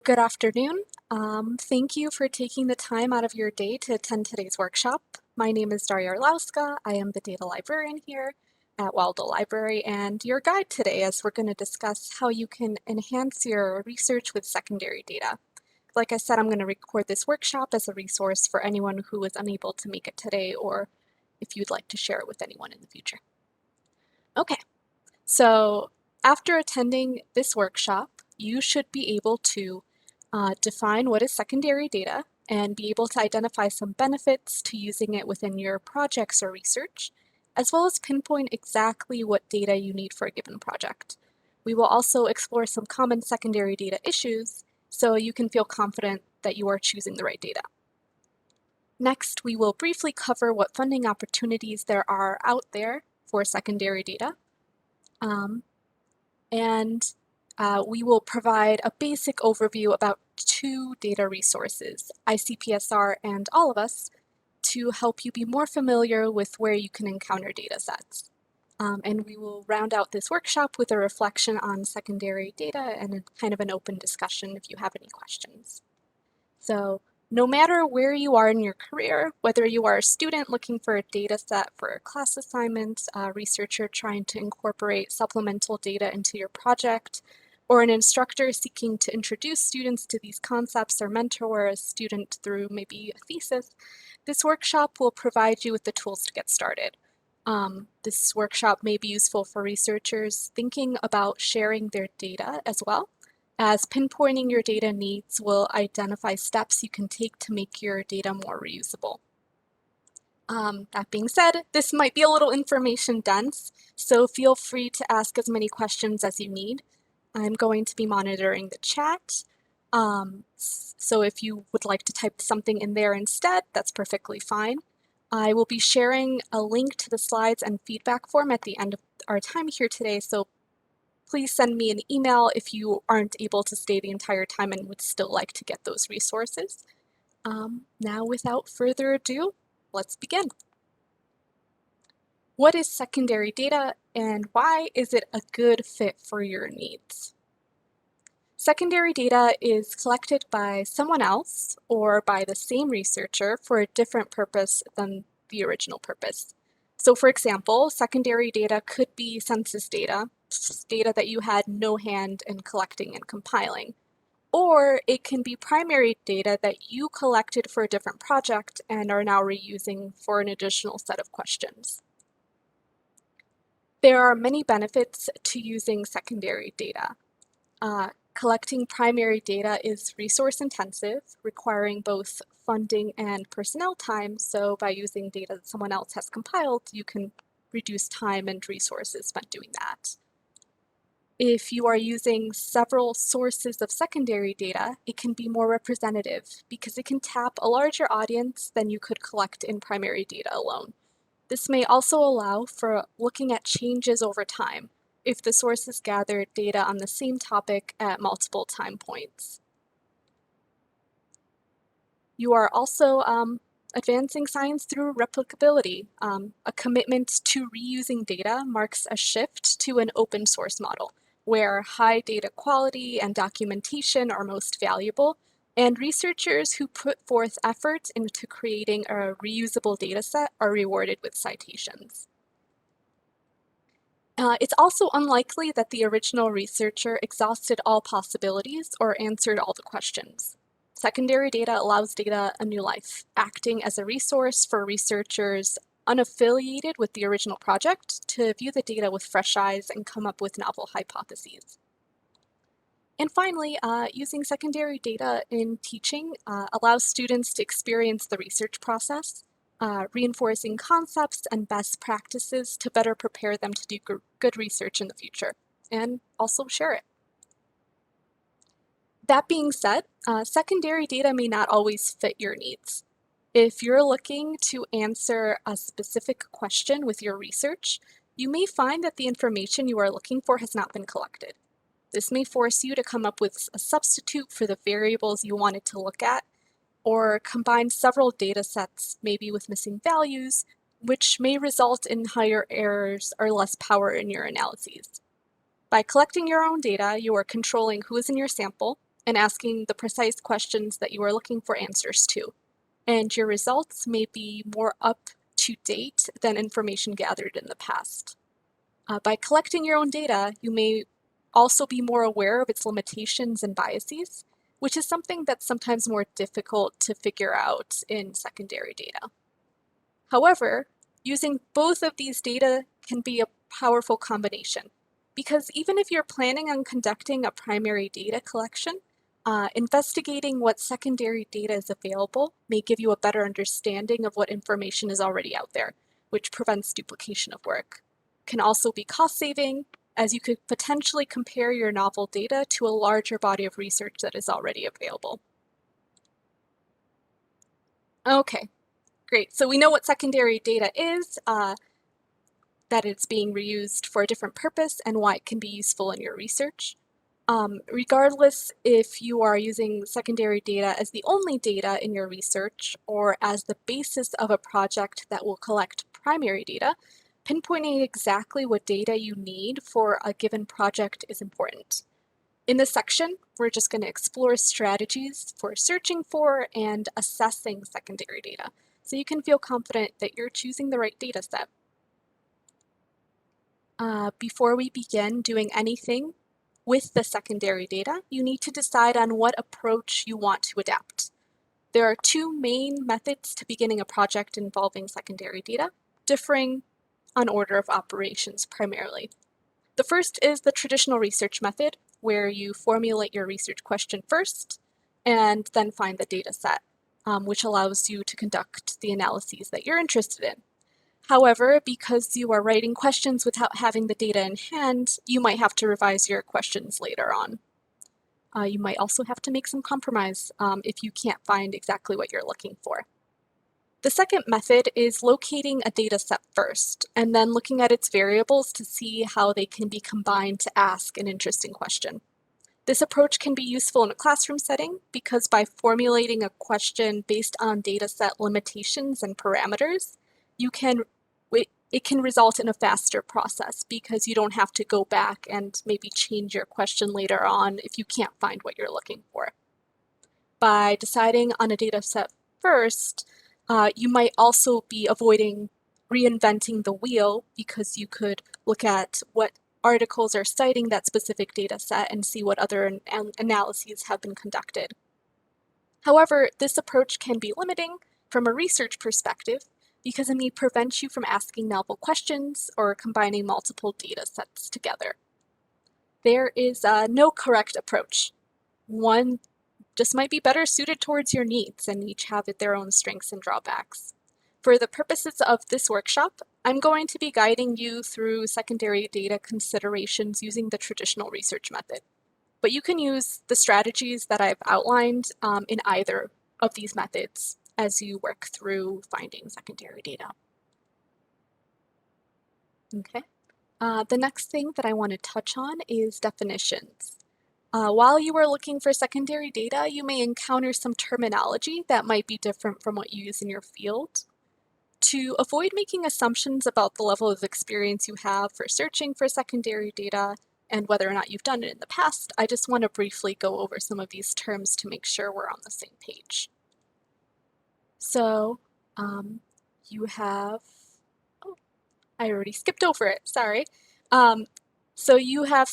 Good afternoon. Thank you for taking the time out of your day to attend today's workshop. My name is Daria Orlowska. I am the data librarian here at Waldo Library and your guide today as we're going to discuss how you can enhance your research with secondary data. Like I said, I'm going to record this workshop as a resource for anyone who is unable to make it today or if you'd like to share it with anyone in the future. Okay, so after attending this workshop, you should be able to define what is secondary data and be able to identify some benefits to using it within your projects or research, as well as pinpoint exactly what data you need for a given project. We will also explore some common secondary data issues so you can feel confident that you are choosing the right data. Next, we will briefly cover what funding opportunities there are out there for secondary data. We will provide a basic overview about two data resources, ICPSR and All of Us, to help you be more familiar with where you can encounter data sets. And we will round out this workshop with a reflection on secondary data and a kind of an open discussion if you have any questions. So no matter where you are in your career, whether you are a student looking for a data set for a class assignment, a researcher trying to incorporate supplemental data into your project, or an instructor seeking to introduce students to these concepts or mentor a student through maybe a thesis, this workshop will provide you with the tools to get started. This workshop may be useful for researchers thinking about sharing their data as well, as pinpointing your data needs will identify steps you can take to make your data more reusable. That being said, this might be a little information dense, so feel free to ask as many questions as you need. I'm going to be monitoring the chat, so if you would like to type something in there instead, that's perfectly fine. I will be sharing a link to the slides and feedback form at the end of our time here today, so please send me an email if you aren't able to stay the entire time and would still like to get those resources. Now, without further ado, let's begin. What is secondary data and why is it a good fit for your needs? Secondary data is collected by someone else or by the same researcher for a different purpose than the original purpose. So for example, secondary data could be census data that you had no hand in collecting and compiling. Or it can be primary data that you collected for a different project and are now reusing for an additional set of questions. There are many benefits to using secondary data. Collecting primary data is resource intensive, requiring both funding and personnel time, so by using data that someone else has compiled, you can reduce time and resources spent doing that. If you are using several sources of secondary data, it can be more representative because it can tap a larger audience than you could collect in primary data alone. This may also allow for looking at changes over time if the sources gathered data on the same topic at multiple time points. You are also advancing science through replicability. A commitment to reusing data marks a shift to an open source model, where high data quality and documentation are most valuable, and researchers who put forth effort into creating a reusable dataset are rewarded with citations. It's also unlikely that the original researcher exhausted all possibilities or answered all the questions. Secondary data allows data a new life, acting as a resource for researchers unaffiliated with the original project to view the data with fresh eyes and come up with novel hypotheses. And finally, using secondary data in teaching allows students to experience the research process, reinforcing concepts and best practices to better prepare them to do good research in the future, and also share it. That being said, secondary data may not always fit your needs. If you're looking to answer a specific question with your research, you may find that the information you are looking for has not been collected. This may force you to come up with a substitute for the variables you wanted to look at, or combine several data sets, maybe with missing values, which may result in higher errors or less power in your analyses. By collecting your own data, you are controlling who is in your sample, and asking the precise questions that you are looking for answers to. And your results may be more up to date than information gathered in the past. By collecting your own data, you may also be more aware of its limitations and biases, which is something that's sometimes more difficult to figure out in secondary data. However, using both of these data can be a powerful combination, because even if you're planning on conducting a primary data collection, investigating what secondary data is available may give you a better understanding of what information is already out there, which prevents duplication of work. It can also be cost-saving, as you could potentially compare your novel data to a larger body of research that is already available. Okay, great. So we know what secondary data is, that it's being reused for a different purpose, and why it can be useful in your research. Regardless if you are using secondary data as the only data in your research or as the basis of a project that will collect primary data, pinpointing exactly what data you need for a given project is important. In this section, we're just going to explore strategies for searching for and assessing secondary data, so you can feel confident that you're choosing the right data set. Before we begin doing anything with the secondary data, you need to decide on what approach you want to adapt. There are two main methods to beginning a project involving secondary data, differing on order of operations primarily. The first is the traditional research method, where you formulate your research question first and then find the data set, which allows you to conduct the analyses that you're interested in. However, because you are writing questions without having the data in hand, you might have to revise your questions later on. You might also have to make some compromise if you can't find exactly what you're looking for. The second method is locating a data set first, and then looking at its variables to see how they can be combined to ask an interesting question. This approach can be useful in a classroom setting because by formulating a question based on data set limitations and parameters, it can result in a faster process because you don't have to go back and maybe change your question later on if you can't find what you're looking for. By deciding on a data set first, you might also be avoiding reinventing the wheel because you could look at what articles are citing that specific data set and see what other analyses have been conducted. However, this approach can be limiting from a research perspective because it may prevent you from asking novel questions or combining multiple data sets together. There is no correct approach. One just might be better suited towards your needs, and each have their own strengths and drawbacks. For the purposes of this workshop, I'm going to be guiding you through secondary data considerations using the traditional research method. But you can use the strategies that I've outlined in either of these methods as you work through finding secondary data. Okay. The next thing that I want to touch on is definitions. While you are looking for secondary data, you may encounter some terminology that might be different from what you use in your field. To avoid making assumptions about the level of experience you have for searching for secondary data and whether or not you've done it in the past, I just want to briefly go over some of these terms to make sure we're on the same page. So you have, oh, I already skipped over it, sorry. So you have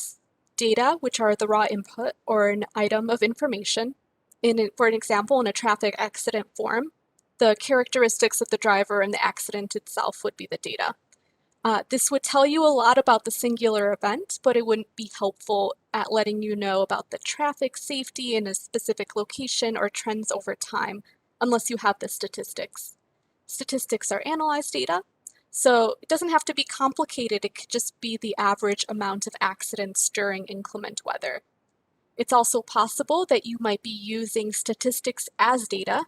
data, which are the raw input or an item of information. For an example, in a traffic accident form, the characteristics of the driver and the accident itself would be the data. This would tell you a lot about the singular event, but it wouldn't be helpful at letting you know about the traffic safety in a specific location or trends over time, unless you have the statistics. Statistics are analyzed data, so it doesn't have to be complicated, it could just be the average amount of accidents during inclement weather. It's also possible that you might be using statistics as data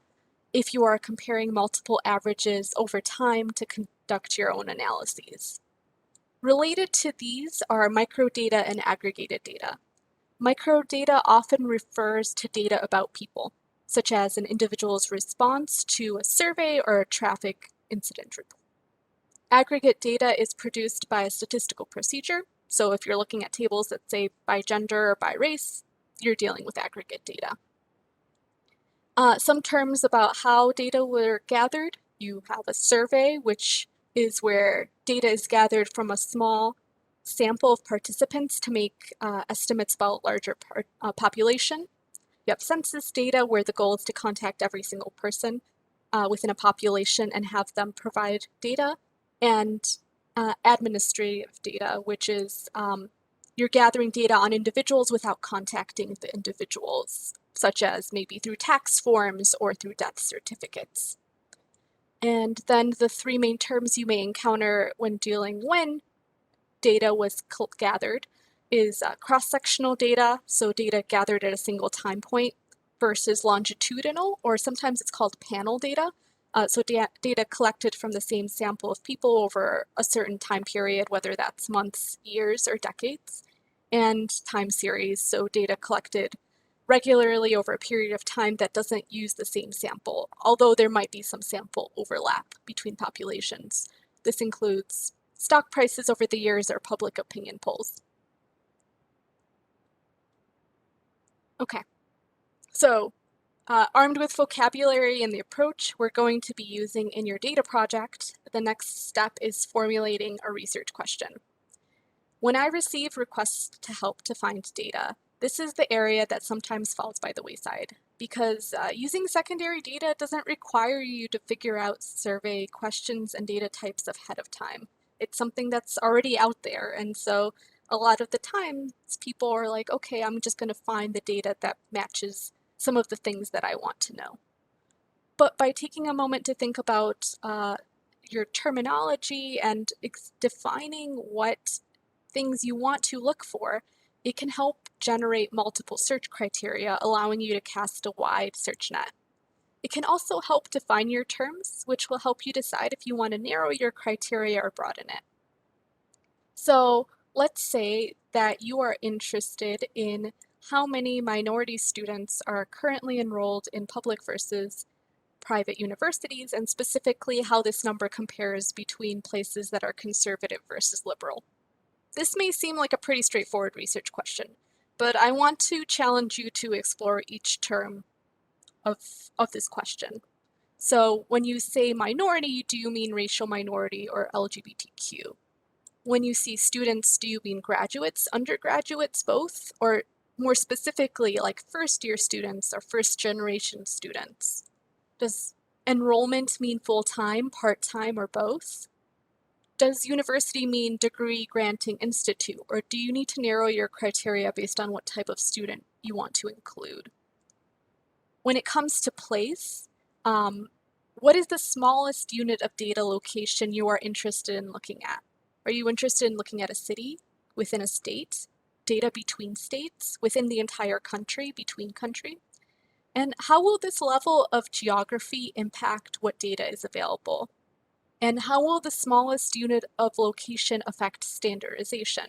if you are comparing multiple averages over time to conduct your own analyses. Related to these are microdata and aggregated data. Microdata often refers to data about people, such as an individual's response to a survey or a traffic incident report. Aggregate data is produced by a statistical procedure. So if you're looking at tables that say by gender or by race, you're dealing with aggregate data. Some terms about how data were gathered. You have a survey, which is where data is gathered from a small sample of participants to make estimates about a larger population. You have census data, where the goal is to contact every single person within a population and have them provide data. And administrative data, which is you're gathering data on individuals without contacting the individuals, such as maybe through tax forms or through death certificates. And then the three main terms you may encounter when dealing when data was gathered is cross-sectional data, so data gathered at a single time point, versus longitudinal, or sometimes it's called panel data. So data collected from the same sample of people over a certain time period, whether that's months, years, or decades. And time series, so data collected regularly over a period of time that doesn't use the same sample, although there might be some sample overlap between populations. This includes stock prices over the years or public opinion polls. Okay, so armed with vocabulary and the approach we're going to be using in your data project, the next step is formulating a research question. When I receive requests to help to find data, this is the area that sometimes falls by the wayside, because using secondary data doesn't require you to figure out survey questions and data types ahead of time. It's something that's already out there, and so a lot of the time people are like, okay, I'm just going to find the data that matches some of the things that I want to know. But by taking a moment to think about your terminology and defining what things you want to look for, it can help generate multiple search criteria, allowing you to cast a wide search net. It can also help define your terms, which will help you decide if you want to narrow your criteria or broaden it. So let's say that you are interested in how many minority students are currently enrolled in public versus private universities, and specifically how this number compares between places that are conservative versus liberal. This may seem like a pretty straightforward research question, but I want to challenge you to explore each term of this question. So when you say minority, do you mean racial minority or LGBTQ? When you see students, do you mean graduates, undergraduates, both? Or more specifically, like first-year students or first-generation students? Does enrollment mean full-time, part-time, or both? Does university mean degree granting institute, or do you need to narrow your criteria based on what type of student you want to include? When it comes to place, what is the smallest unit of data location you are interested in looking at? Are you interested in looking at a city, within a state, data between states, within the entire country, between countries? And how will this level of geography impact what data is available? And how will the smallest unit of location affect standardization?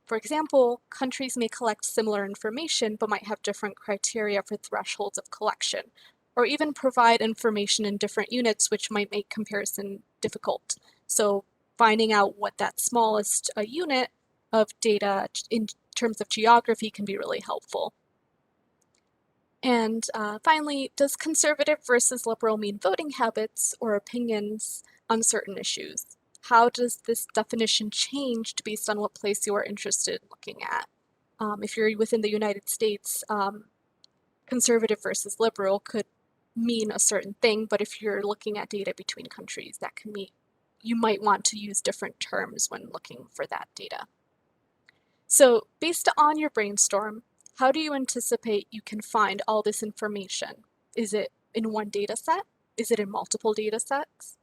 For example, countries may collect similar information but might have different criteria for thresholds of collection, or even provide information in different units, which might make comparison difficult. So finding out what that smallest unit of data in terms of geography can be really helpful. And finally, does conservative versus liberal mean voting habits or opinions on certain issues? How does this definition change based on what place you are interested in looking at? If you're within the United States, conservative versus liberal could mean a certain thing, but if you're looking at data between countries, that can mean you might want to use different terms when looking for that data. So based on your brainstorm, how do you anticipate you can find all this information? Is it in one data set? Is it in multiple data sets?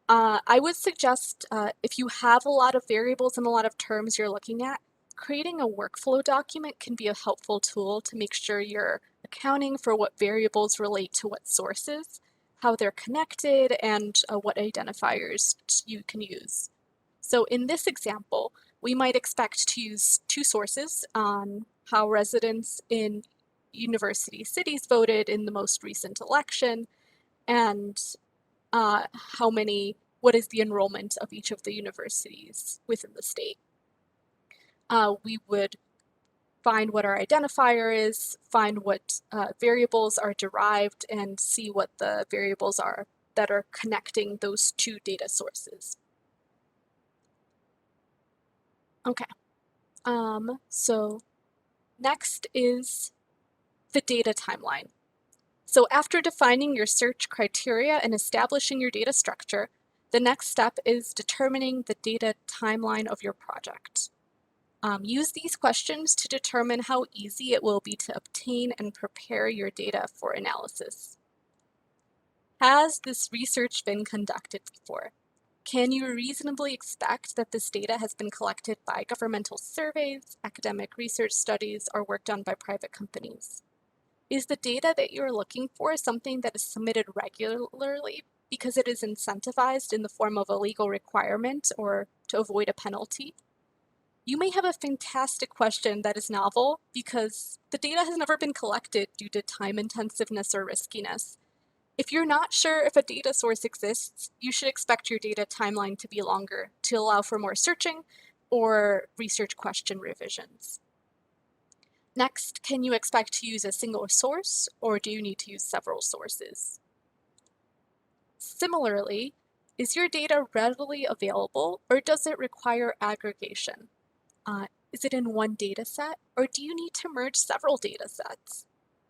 I would suggest if you have a lot of variables and a lot of terms you're looking at, creating a workflow document can be a helpful tool to make sure you're accounting for what variables relate to what sources, how they're connected, and what identifiers you can use. So in this example, we might expect to use two sources on how residents in university cities voted in the most recent election, and what is the enrollment of each of the universities within the state. We would find what our identifier is, find what variables are derived, and see what the variables are that are connecting those two data sources. Okay, so next is the data timeline. So after defining your search criteria and establishing your data structure, the next step is determining the data timeline of your project. Use these questions to determine how easy it will be to obtain and prepare your data for analysis. Has this research been conducted before? Can you reasonably expect that this data has been collected by governmental surveys, academic research studies, or work done by private companies? Is the data that you're looking for something that is submitted regularly because it is incentivized in the form of a legal requirement or to avoid a penalty? You may have a fantastic question that is novel because the data has never been collected due to time intensiveness or riskiness. If you're not sure if a data source exists, you should expect your data timeline to be longer to allow for more searching or research question revisions. Next, can you expect to use a single source, or do you need to use several sources? Similarly, is your data readily available, or does it require aggregation? Is it in one data set, or do you need to merge several data sets?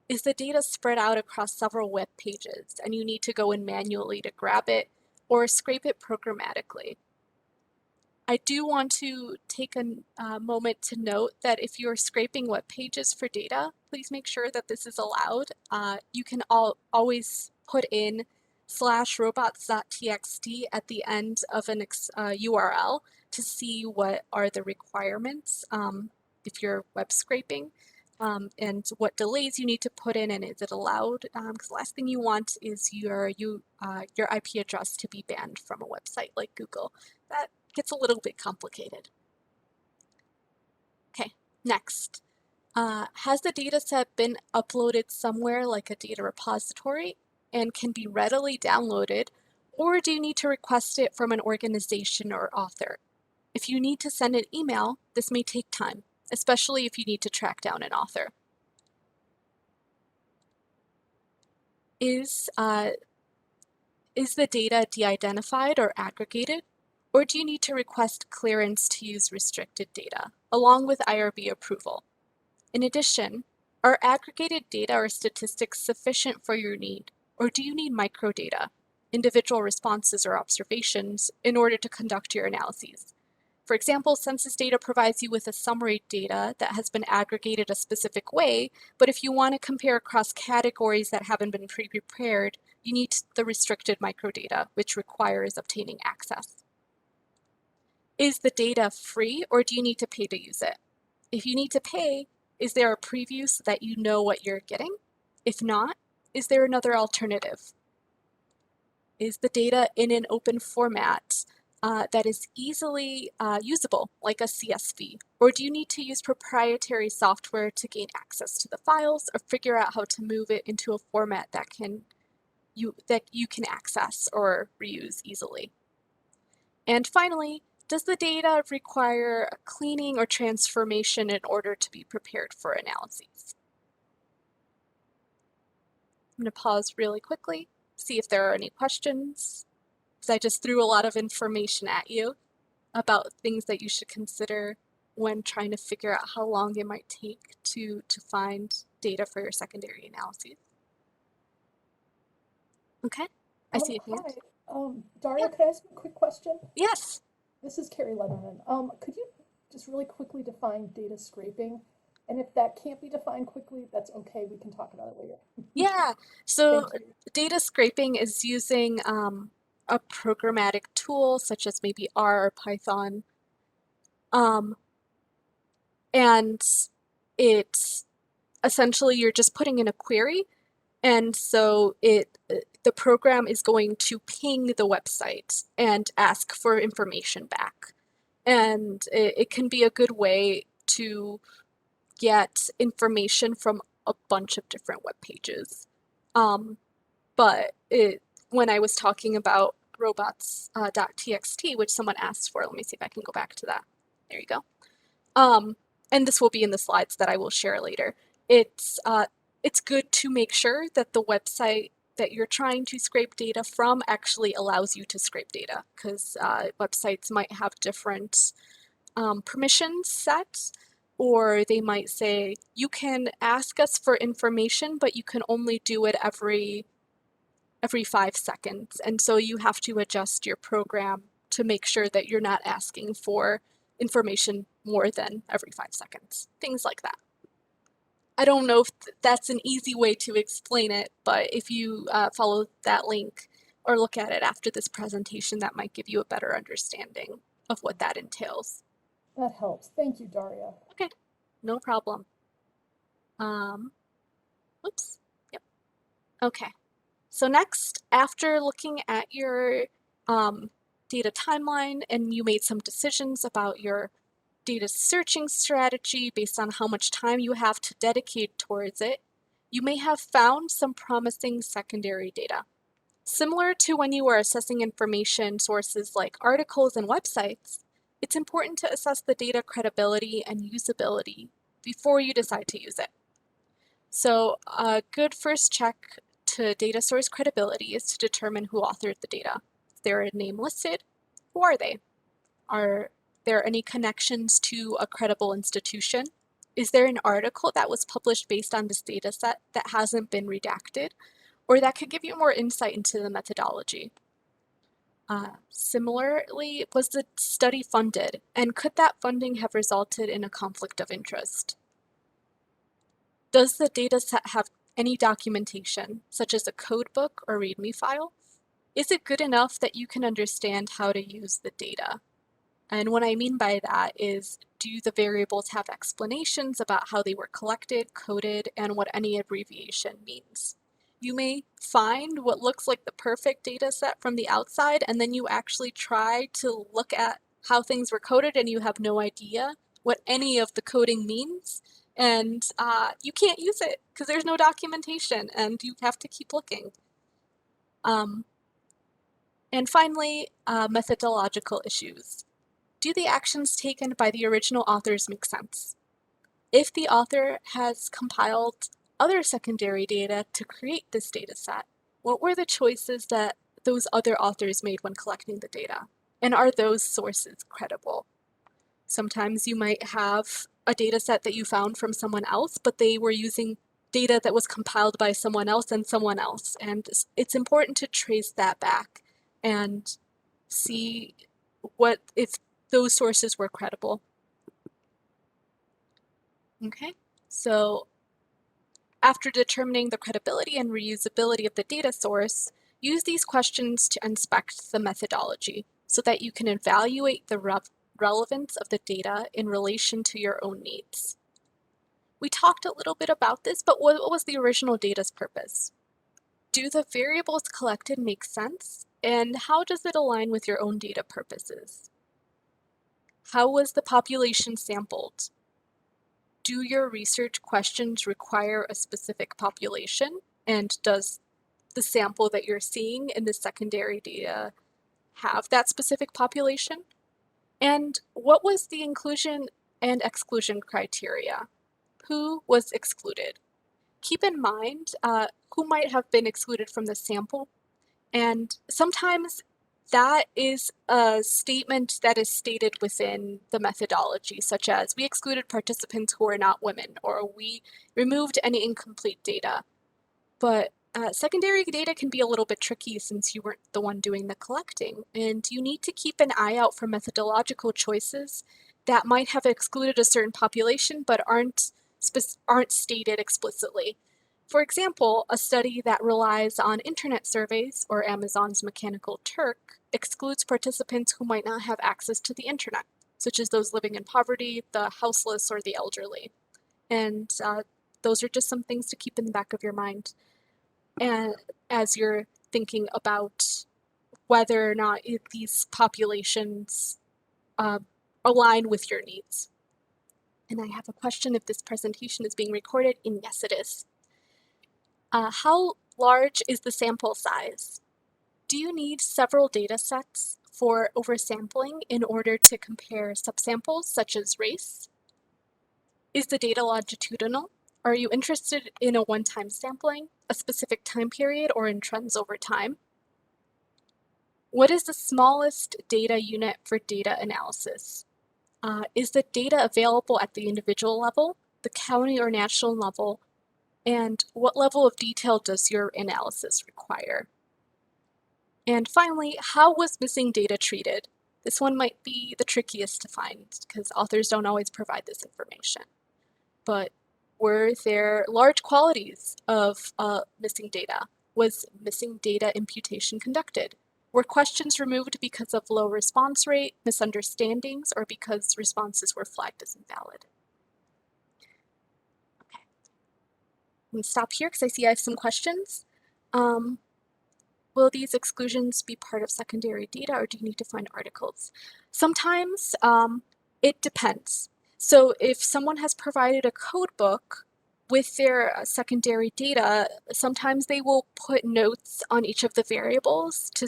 Is the data spread out across several web pages, and you need to go in manually to grab it, or scrape it programmatically? I do want to take a moment to note that if you're scraping web pages for data, please make sure that this is allowed. You can always put in /robots.txt at the end of an URL to see what are the requirements if you're web scraping, and what delays you need to put in, and is it allowed? Because the last thing you want is your IP address to be banned from a website like Google. That gets a little bit complicated. Okay, next. Has the data set been uploaded somewhere like a data repository and can be readily downloaded, or do you need to request it from an organization or author? If you need to send an email, this may take time, especially if you need to track down an author. Is the data de-identified or aggregated? Or do you need to request clearance to use restricted data, along with IRB approval? In addition, are aggregated data or statistics sufficient for your need, or do you need microdata, individual responses or observations, in order to conduct your analyses? For example, census data provides you with a summary data that has been aggregated a specific way, but if you want to compare across categories that haven't been pre-prepared, you need the restricted microdata, which requires obtaining access. Is the data free, or do you need to pay to use it? If you need to pay, is there a preview so that you know what you're getting? If not, is there another alternative? Is the data in an open format that is easily usable, like a CSV? Or do you need to use proprietary software to gain access to the files, or figure out how to move it into a format that you can access or reuse easily? And finally, does the data require a cleaning or transformation in order to be prepared for analyses? I'm going to pause really quickly, see if there are any questions, because I just threw a lot of information at you about things that you should consider when trying to figure out how long it might take to find data for your secondary analyses. Okay, I see a hand. Hi, Daria, could I ask a quick question? Yes. This is Carrie Leatherman. Could you just really quickly define data scraping? And if that can't be defined quickly, that's okay. We can talk about it later. Yeah, so Thank you. data scraping is using a programmatic tool such as maybe R or Python, um, and it essentially you're just putting in a query, and so the program is going to ping the website and ask for information back, and it can be a good way to get information from a bunch of different web pages. But when I was talking about robots.txt, which someone asked for, let me see if I can go back to that. There you go. and this will be in the slides that I will share later, it's good to make sure that the website that you're trying to scrape data from actually allows you to scrape data, because websites might have different permissions set, or they might say, you can ask us for information, but you can only do it every 5 seconds. And so you have to adjust your program to make sure that you're not asking for information more than every 5 seconds, things like that. I don't know if that's an easy way to explain it, but if you follow that link or look at it after this presentation, that might give you a better understanding of what that entails. That helps. Thank you, Daria. Okay, no problem. Oops, yep, okay. So next, after looking at your data timeline and you made some decisions about your data searching strategy based on how much time you have to dedicate towards it, you may have found some promising secondary data. Similar to when you are assessing information sources like articles and websites, it's important to assess the data credibility and usability before you decide to use it. So a good first check to data source credibility is to determine who authored the data. Is there a name listed? Who are they? Are there any connections to a credible institution? Is there an article that was published based on this data set that hasn't been redacted, or that could give you more insight into the methodology? Similarly, was the study funded, and could that funding have resulted in a conflict of interest? Does the data set have any documentation, such as a codebook or README file? Is it good enough that you can understand how to use the data? And what I mean by that is, do the variables have explanations about how they were collected, coded, and what any abbreviation means? You may find what looks like the perfect data set from the outside, and then you actually try to look at how things were coded and you have no idea what any of the coding means, and you can't use it because there's no documentation and you have to keep looking. And finally, methodological issues. Do the actions taken by the original authors make sense? If the author has compiled other secondary data to create this data set, what were the choices that those other authors made when collecting the data? And are those sources credible? Sometimes you might have a data set that you found from someone else, but they were using data that was compiled by someone else and someone else. And it's important to trace that back and see what if those sources were credible. Okay, so after determining the credibility and reusability of the data source, use these questions to inspect the methodology so that you can evaluate the relevance of the data in relation to your own needs. We talked a little bit about this, but what was the original data's purpose? Do the variables collected make sense? And how does it align with your own data purposes? How was the population sampled? Do your research questions require a specific population? And does the sample that you're seeing in the secondary data have that specific population? And what was the inclusion and exclusion criteria? Who was excluded? Keep in mind who might have been excluded from the sample, and sometimes that is a statement that is stated within the methodology, such as we excluded participants who are not women, or we removed any incomplete data. But secondary data can be a little bit tricky since you weren't the one doing the collecting, and you need to keep an eye out for methodological choices that might have excluded a certain population but aren't stated explicitly. For example, a study that relies on internet surveys, or Amazon's Mechanical Turk, excludes participants who might not have access to the internet, such as those living in poverty, the houseless, or the elderly. And those are just some things to keep in the back of your mind. And as you're thinking about whether or not these populations align with your needs. And I have a question if this presentation is being recorded, and yes, it is. How large is the sample size? Do you need several data sets for oversampling in order to compare subsamples such as race? Is the data longitudinal? Are you interested in a one-time sampling, a specific time period, or in trends over time? What is the smallest data unit for data analysis? Is the data available at the individual level, the county or national level, and what level of detail does your analysis require? And finally, how was missing data treated? This one might be the trickiest to find because authors don't always provide this information. But were there large quantities of missing data? Was missing data imputation conducted? Were questions removed because of low response rate, misunderstandings, or because responses were flagged as invalid? Okay, I'm going to stop here because I see I have some questions. Will these exclusions be part of secondary data, or do you need to find articles? Sometimes it depends. So if someone has provided a code book with their secondary data, sometimes they will put notes on each of the variables to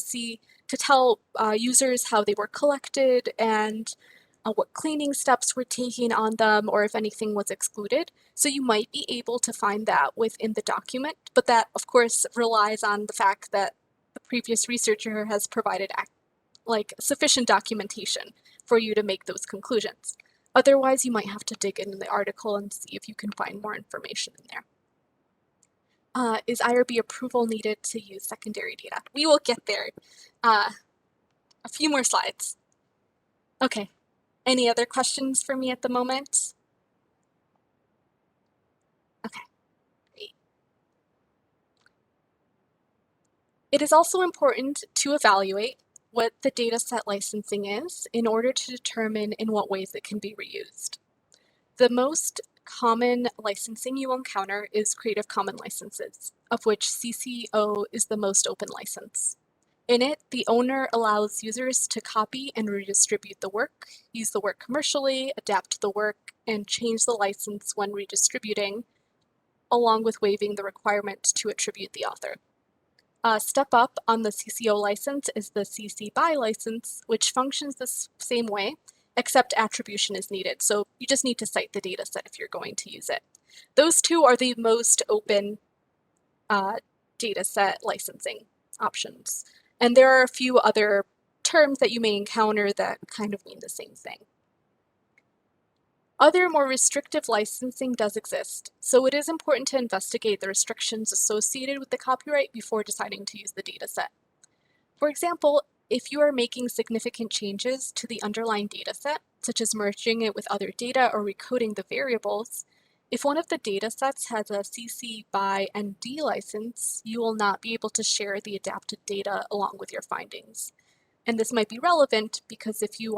tell users how they were collected and what cleaning steps were taken on them, or if anything was excluded. So you might be able to find that within the document, but that of course relies on the fact that the previous researcher has provided sufficient documentation for you to make those conclusions. Otherwise, you might have to dig into the article and see if you can find more information in there. Is IRB approval needed to use secondary data? We will get there. A few more slides. Okay. Any other questions for me at the moment? Okay, great. It is also important to evaluate what the dataset licensing is in order to determine in what ways it can be reused. The most common licensing you will encounter is Creative Commons licenses, of which CC0 is the most open license. In it, the owner allows users to copy and redistribute the work, use the work commercially, adapt the work, and change the license when redistributing, along with waiving the requirement to attribute the author. Step up on the CC0 license is the CC BY license, which functions the same way, except attribution is needed. So you just need to cite the dataset if you're going to use it. Those two are the most open dataset licensing options. And there are a few other terms that you may encounter that kind of mean the same thing. Other more restrictive licensing does exist, so it is important to investigate the restrictions associated with the copyright before deciding to use the dataset. For example, if you are making significant changes to the underlying dataset, such as merging it with other data or recoding the variables, if one of the datasets has a CC BY ND license, you will not be able to share the adapted data along with your findings. And this might be relevant because if you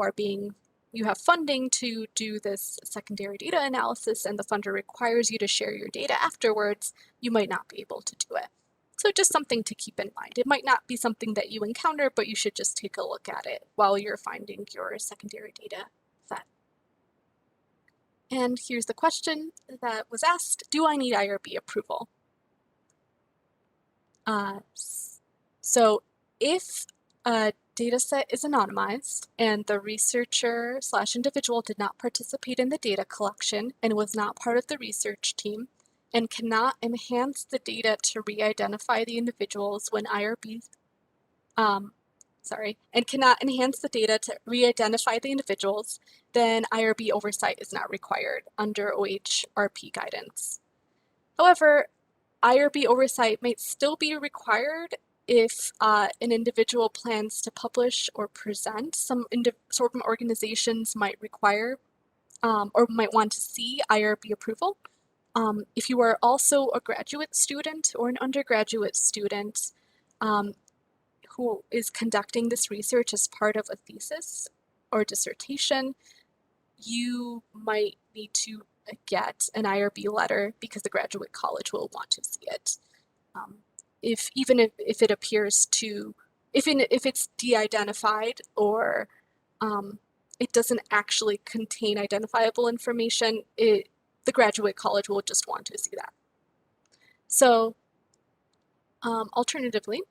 have funding to do this secondary data analysis and the funder requires you to share your data afterwards, you might not be able to do it. So just something to keep in mind. It might not be something that you encounter, but you should just take a look at it while you're finding your secondary data set. And here's the question that was asked: do I need IRB approval? So if a dataset is anonymized and the researcher/individual did not participate in the data collection and was not part of the research team and cannot enhance the data to re-identify the individuals when cannot enhance the data to re-identify the individuals, then IRB oversight is not required under OHRP guidance. However, IRB oversight might still be required if an individual plans to publish or present. Some organizations might require or might want to see IRB approval. If you are also a graduate student or an undergraduate student who is conducting this research as part of a thesis or dissertation, you might need to get an IRB letter because the graduate college will want to see it. If it appears to, if it's de-identified or it doesn't actually contain identifiable information, the graduate college will just want to see that. So alternatively,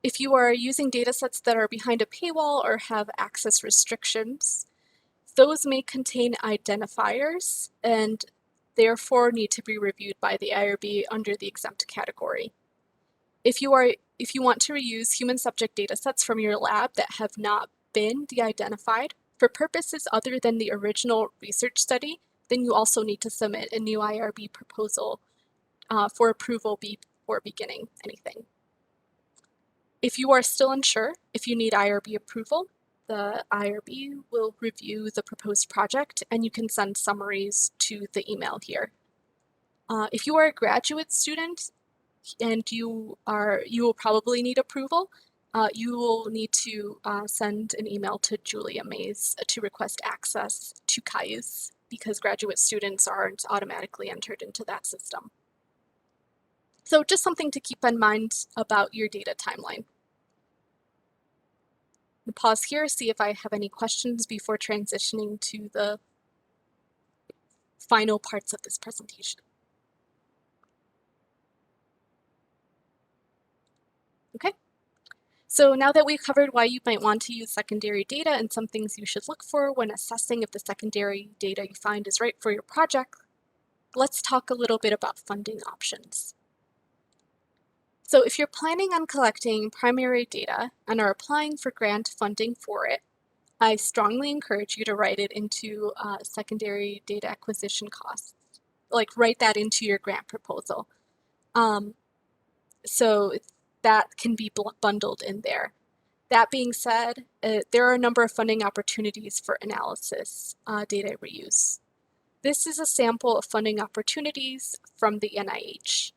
if you are using datasets that are behind a paywall or have access restrictions, those may contain identifiers, and therefore need to be reviewed by the IRB under the exempt category. If you want to reuse human subject data sets from your lab that have not been de-identified for purposes other than the original research study, then you also need to submit a new IRB proposal for approval before beginning anything. If you are still unsure if you need IRB approval, the IRB will review the proposed project and you can send summaries to the email here. If you are a graduate student and you will probably need approval, you will need to send an email to Julia Mays to request access to Cayuse because graduate students aren't automatically entered into that system. So just something to keep in mind about your data timeline. I'll pause here, see if I have any questions before transitioning to the final parts of this presentation. Okay, so now that we've covered why you might want to use secondary data and some things you should look for when assessing if the secondary data you find is right for your project, let's talk a little bit about funding options. So if you're planning on collecting primary data and are applying for grant funding for it, I strongly encourage you to write it into secondary data acquisition costs. Like write that into your grant proposal. So that can be bundled in there. That being said, there are a number of funding opportunities for analysis data reuse. This is a sample of funding opportunities from the NIH.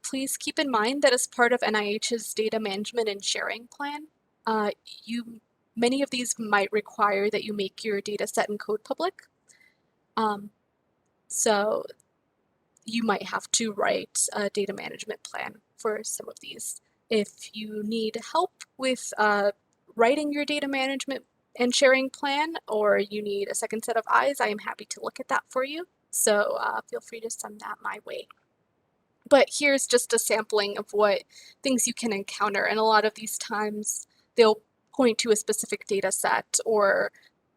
Please keep in mind that as part of NIH's data management and sharing plan, many of these might require that you make your data set and code public. So you might have to write a data management plan for some of these. If you need help with writing your data management and sharing plan, or you need a second set of eyes, I am happy to look at that for you. So feel free to send that my way. But here's just a sampling of what things you can encounter. And a lot of these times they'll point to a specific data set or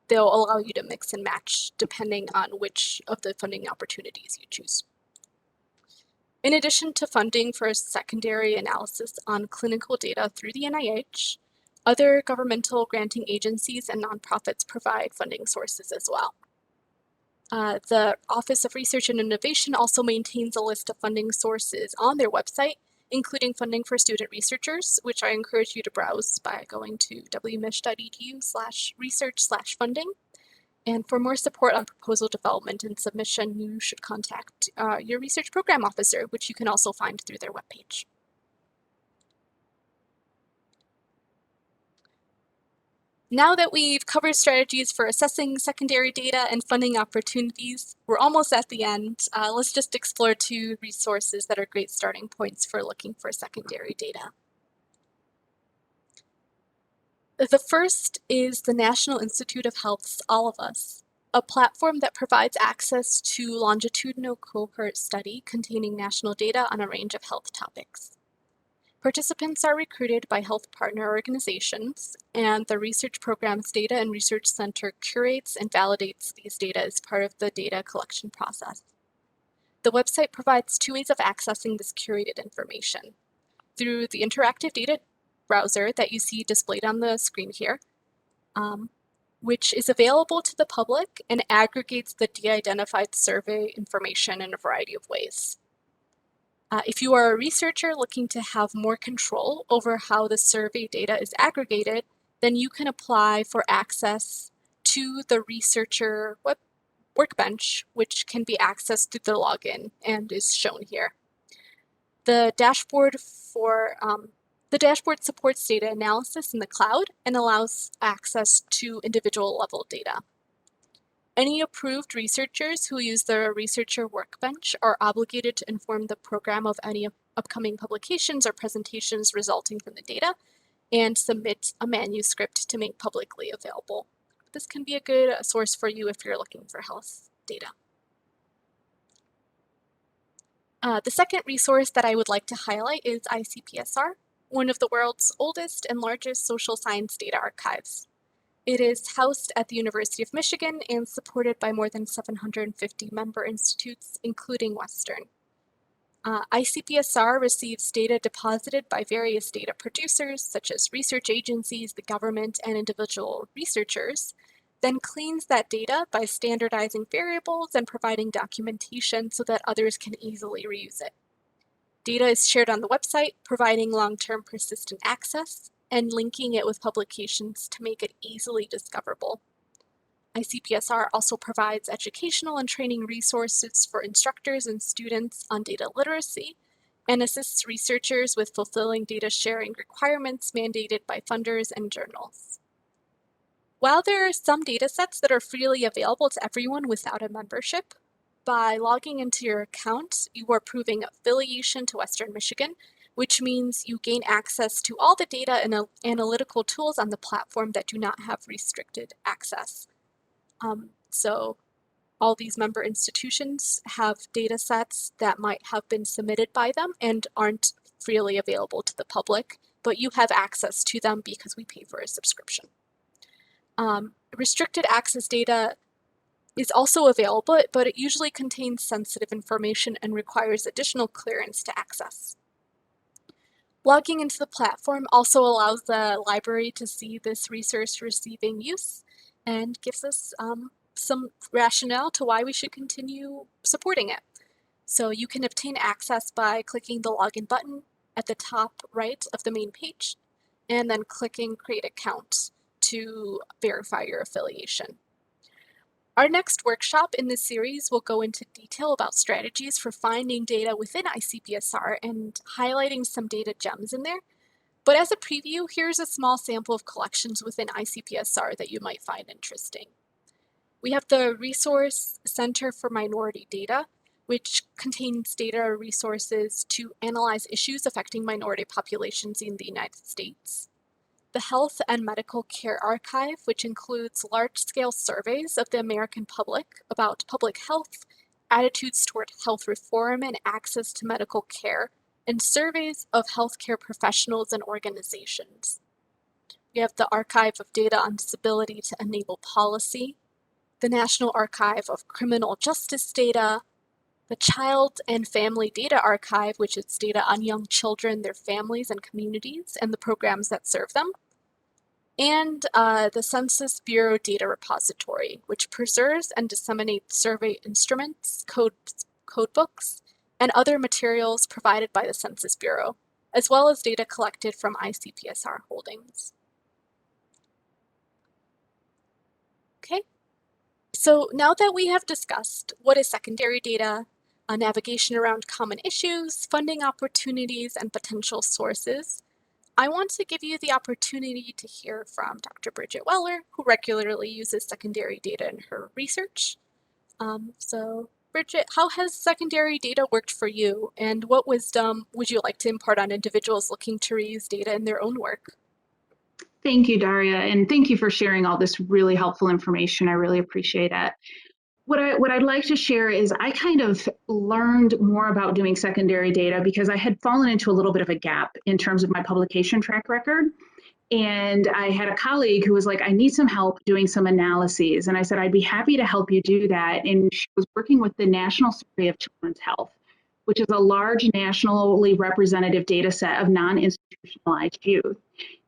they'll allow you to mix and match depending on which of the funding opportunities you choose. In addition to funding for secondary analysis on clinical data through the NIH, other governmental granting agencies and nonprofits provide funding sources as well. The Office of Research and Innovation also maintains a list of funding sources on their website, including funding for student researchers, which I encourage you to browse by going to wmich.edu/research/funding. And for more support on proposal development and submission, you should contact your research program officer, which you can also find through their webpage. Now that we've covered strategies for assessing secondary data and funding opportunities, we're almost at the end. Let's just explore two resources that are great starting points for looking for secondary data. The first is the National Institute of Health's All of Us, a platform that provides access to longitudinal cohort study containing national data on a range of health topics. Participants are recruited by health partner organizations, and the research program's Data and Research Center curates and validates these data as part of the data collection process. The website provides two ways of accessing this curated information. Through the interactive data browser that you see displayed on the screen here, which is available to the public and aggregates the de-identified survey information in a variety of ways. If you are a researcher looking to have more control over how the survey data is aggregated, then you can apply for access to the researcher workbench, which can be accessed through the login and is shown here. The dashboard supports data analysis in the cloud and allows access to individual level data. Any approved researchers who use the researcher workbench are obligated to inform the program of any upcoming publications or presentations resulting from the data and submit a manuscript to make publicly available. This can be a good source for you if you're looking for health data. The second resource that I would like to highlight is ICPSR, one of the world's oldest and largest social science data archives. It is housed at the University of Michigan and supported by more than 750 member institutes, including Western. ICPSR receives data deposited by various data producers, such as research agencies, the government, and individual researchers, then cleans that data by standardizing variables and providing documentation so that others can easily reuse it. Data is shared on the website, providing long-term persistent access and linking it with publications to make it easily discoverable. ICPSR also provides educational and training resources for instructors and students on data literacy and assists researchers with fulfilling data sharing requirements mandated by funders and journals. While there are some data sets that are freely available to everyone without a membership, by logging into your account, you are proving affiliation to Western Michigan, which means you gain access to all the data and analytical tools on the platform that do not have restricted access. So all these member institutions have data sets that might have been submitted by them and aren't freely available to the public, but you have access to them because we pay for a subscription. Restricted access data is also available, but it usually contains sensitive information and requires additional clearance to access. Logging into the platform also allows the library to see this resource receiving use and gives us some rationale to why we should continue supporting it. So you can obtain access by clicking the login button at the top right of the main page, and then clicking Create Account to verify your affiliation. Our next workshop in this series will go into detail about strategies for finding data within ICPSR and highlighting some data gems in there. But as a preview, here's a small sample of collections within ICPSR that you might find interesting. We have the Resource Center for Minority Data, which contains data resources to analyze issues affecting minority populations in the United States. The Health and Medical Care Archive, which includes large-scale surveys of the American public about public health, attitudes toward health reform and access to medical care, and surveys of healthcare professionals and organizations. We have the Archive of Data on Disability to Enable Policy, the National Archive of Criminal Justice Data, the Child and Family Data Archive, which is data on young children, their families and communities, and the programs that serve them, and the Census Bureau Data Repository, which preserves and disseminates survey instruments, code books, and other materials provided by the Census Bureau, as well as data collected from ICPSR holdings. Okay, so now that we have discussed what is secondary data, navigation around common issues, funding opportunities, and potential sources, I want to give you the opportunity to hear from Dr. Bridget Weller, who regularly uses secondary data in her research. So Bridget, how has secondary data worked for you, and what wisdom would you like to impart on individuals looking to reuse data in their own work? Thank you, Daria, and thank you for sharing all this really helpful information. I really appreciate it. What I'd like to share is I kind of learned more about doing secondary data because I had fallen into a little bit of a gap in terms of my publication track record. And I had a colleague who was like, I need some help doing some analyses. And I said, I'd be happy to help you do that. And she was working with the National Survey of Children's Health, which is a large nationally representative data set of non-institutionalized youth.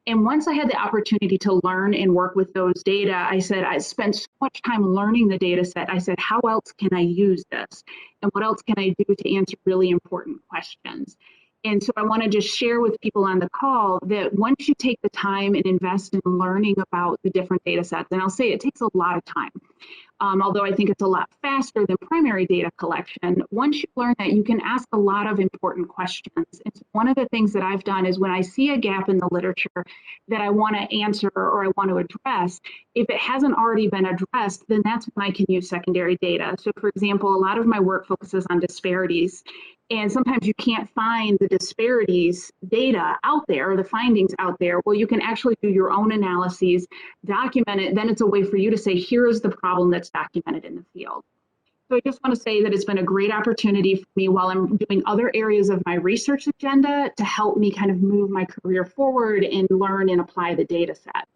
And once I had the opportunity to learn and work with those data, I said, I spent so much time learning the data set. I said, how else can I use this? And what else can I do to answer really important questions? And so I want to just share with people on the call that once you take the time and invest in learning about the different data sets, and I'll say it takes a lot of time, although I think it's a lot faster than primary data collection. Once you learn that, you can ask a lot of important questions. And so one of the things that I've done is when I see a gap in the literature that I want to answer or I want to address, if it hasn't already been addressed, then that's when I can use secondary data. So for example, a lot of my work focuses on disparities. And sometimes you can't find the disparities data out there or the findings out there. Well, you can actually do your own analyses, document it. Then it's a way for you to say, here is the problem that's documented in the field. So I just want to say that it's been a great opportunity for me while I'm doing other areas of my research agenda to help me kind of move my career forward and learn and apply the data set.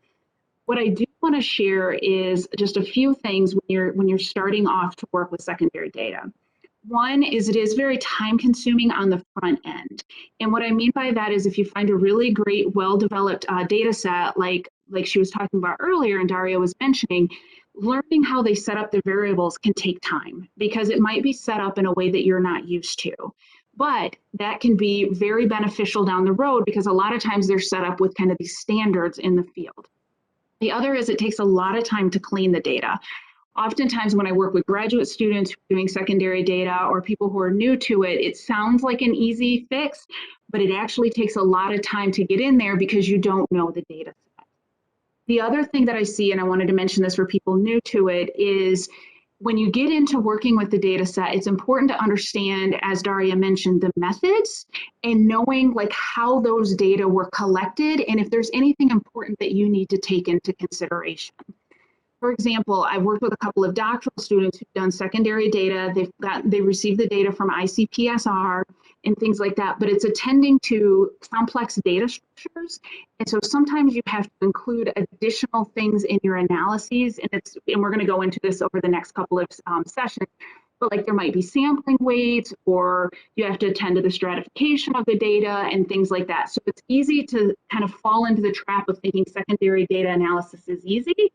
What I do want to share is just a few things when you're starting off to work with secondary data. One is it is very time consuming on the front end. And what I mean by that is if you find a really great, well-developed data set, like she was talking about earlier and Daria was mentioning, learning how they set up the variables can take time because it might be set up in a way that you're not used to. But that can be very beneficial down the road because a lot of times they're set up with kind of these standards in the field. The other is it takes a lot of time to clean the data. Oftentimes when I work with graduate students who are doing secondary data or people who are new to it, it sounds like an easy fix, but it actually takes a lot of time to get in there because you don't know the data set. The other thing that I see, and I wanted to mention this for people new to it, is when you get into working with the data set, it's important to understand, as Daria mentioned, the methods and knowing like how those data were collected and if there's anything important that you need to take into consideration. For example, I've worked with a couple of doctoral students who've done secondary data. They received the data from ICPSR and things like that, but it's attending to complex data structures. And so sometimes you have to include additional things in your analyses. And we're going to go into this over the next couple of sessions. But like there might be sampling weights, or you have to attend to the stratification of the data and things like that. So it's easy to kind of fall into the trap of thinking secondary data analysis is easy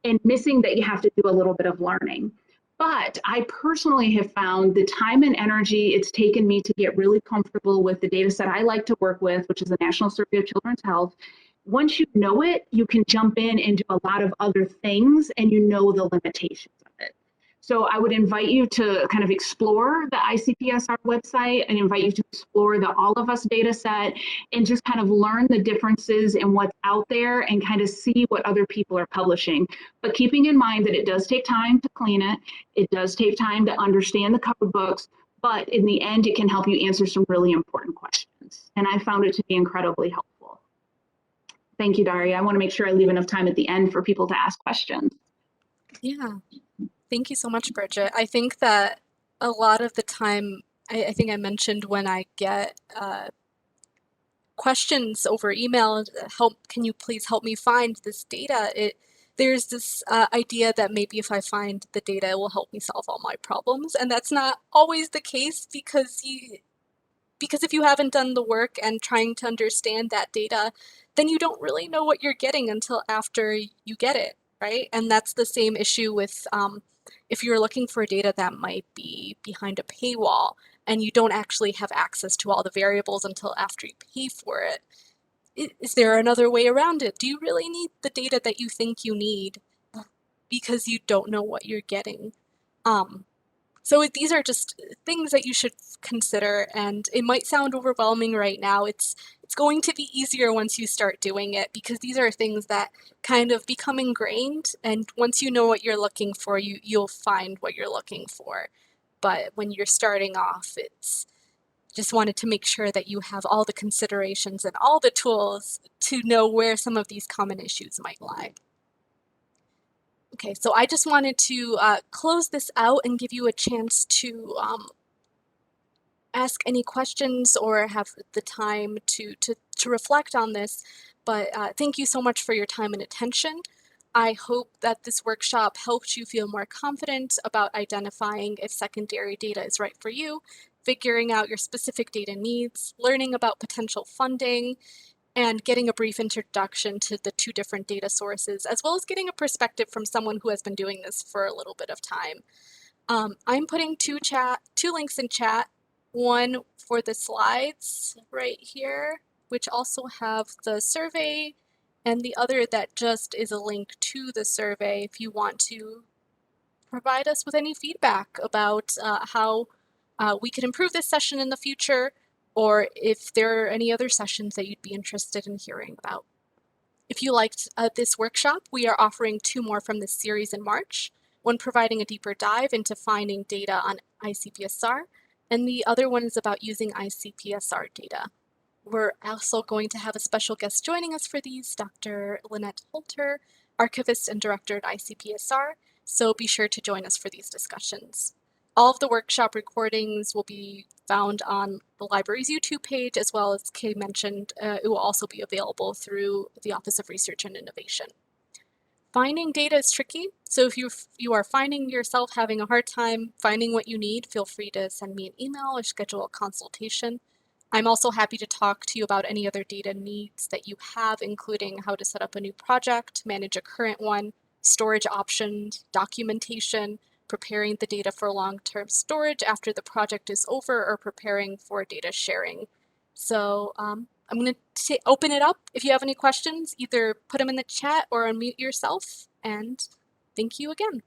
and missing that you have to do a little bit of learning. But I personally have found the time and energy it's taken me to get really comfortable with the data set I like to work with, which is the National Survey of Children's Health. Once you know it, you can jump in and do a lot of other things and you know the limitations of it. So I would invite you to kind of explore the ICPSR website and invite you to explore the All of Us data set and just kind of learn the differences in what's out there and kind of see what other people are publishing. But keeping in mind that it does take time to clean it, it does take time to understand the code books, but in the end, it can help you answer some really important questions. And I found it to be incredibly helpful. Thank you, Daria. I want to make sure I leave enough time at the end for people to ask questions. Yeah. Thank you so much, Bridget. I think that a lot of the time, I think I mentioned when I get questions over email, can you please help me find this data? There's this idea that maybe if I find the data, it will help me solve all my problems. And that's not always the case because if you haven't done the work and trying to understand that data, then you don't really know what you're getting until after you get it, right? And that's the same issue with if you're looking for data that might be behind a paywall and you don't actually have access to all the variables until after you pay for it. Is there another way around it? Do you really need the data that you think you need because you don't know what you're getting? So these are just things that you should consider, and it might sound overwhelming right now. It's going to be easier once you start doing it because these are things that kind of become ingrained, and once you know what you're looking for, you'll find what you're looking for. But when you're starting off, it's just wanted to make sure that you have all the considerations and all the tools to know where some of these common issues might lie. Okay, so I just wanted to close this out and give you a chance to ask any questions or have the time to reflect on this. But thank you so much for your time and attention. I hope that this workshop helps you feel more confident about identifying if secondary data is right for you, figuring out your specific data needs, learning about potential funding, and getting a brief introduction to the two different data sources, as well as getting a perspective from someone who has been doing this for a little bit of time. I'm putting two links in chat, one for the slides right here, which also have the survey, and the other that just is a link to the survey if you want to provide us with any feedback about how we could improve this session in the future, or if there are any other sessions that you'd be interested in hearing about. If you liked this workshop, we are offering 2 more from this series in March, one providing a deeper dive into finding data on ICPSR, and the other one is about using ICPSR data. We're also going to have a special guest joining us for these, Dr. Lynette Holter, Archivist and Director at ICPSR, so be sure to join us for these discussions. All of the workshop recordings will be found on the library's YouTube page, as well as Kay mentioned, it will also be available through the Office of Research and Innovation. Finding data is tricky, so if you are finding yourself having a hard time finding what you need, feel free to send me an email or schedule a consultation. I'm also happy to talk to you about any other data needs that you have, including how to set up a new project, manage a current one, storage options, documentation, preparing the data for long-term storage after the project is over, or preparing for data sharing. So I'm going to open it up. If you have any questions, either put them in the chat or unmute yourself. And thank you again.